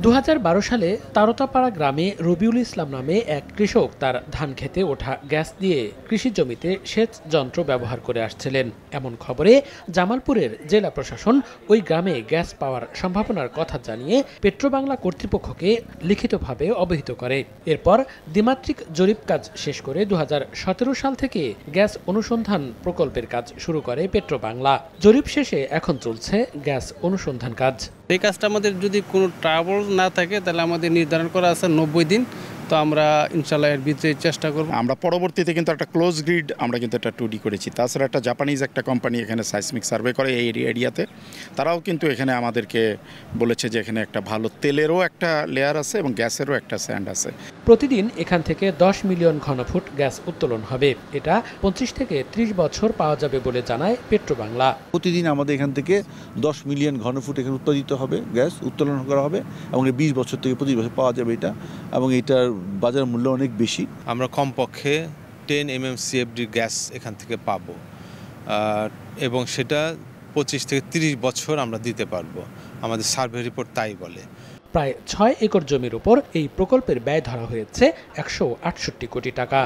2012 সালে তারতাপাড়া গ্রামে রবিউল ইসলাম নামে এক কৃষক তার ধান খেতে ওঠা গ্যাস দিয়ে কৃষি জমিতে সেচ যন্ত্র ব্যবহার করে আসছিলেন। এমন খবরে জামালপুরের জেলা প্রশাসন ওই গ্রামে গ্যাস পাওয়ার সম্ভাবনার কথা জানিয়ে পেট্রোবাংলা কর্তৃপক্ষকে লিখিতভাবে অবহিত করে। এরপর দ্বিমাত্রিক জরিপ কাজ শেষ করে 2017 সাল থেকে গ্যাস অনুসন্ধান প্রকল্পের কাজ শুরু করে পেট্রোবাংলা। জরিপ শেষে এখন চলছে গ্যাস অনুসন্ধান কাজ। এই কাজটা আমাদের যদি কোনো ট্রাবল না থাকে তাহলে আমাদের নির্ধারণ করা আছে 90 দিন। তো আমরা ইনশাল্লাহ এর ভিতরে চেষ্টা করব। আমরা পরবর্তীতে কিন্তু একটা ক্লোজ গ্রিড আমরা কিন্তু একটা 2D করেছি। তাছাড়া একটা জাপানিজ একটা কোম্পানি এখানে সাইসমিক সার্ভে করে এই এরিয়াতে, তারাও কিন্তু এখানে আমাদেরকে বলেছে যে এখানে একটা ভালো তেলেরও একটা লেয়ার আছে এবং গ্যাসেরও একটা স্যান্ড আছে। প্রতিদিন এখান থেকে 10 মিলিয়ন ঘনফুট গ্যাস উত্তোলন হবে। এটা 25 থেকে 30 বছর পাওয়া যাবে বলে জানায় পেট্রোবাংলা। প্রতিদিন আমাদের এখান থেকে 10 মিলিয়ন ঘনফুট এখানে উৎপাদিত হবে, গ্যাস উত্তোলন করা হবে এবং 20 বছর থেকে 25 বছর পাওয়া যাবে এটা, এবং এটার বাজার মূল্য অনেক বেশি। আমরা কমপক্ষে 10 MMCFD গ্যাস এখান থেকে পাবো এবং সেটা 25 থেকে 30 বছর আমরা দিতে পারবো। আমাদের সার্ভে রিপোর্ট তাই বলে। প্রায় 6 একর জমির উপর এই প্রকল্পের ব্যয় ধরা হয়েছে 168 কোটি টাকা।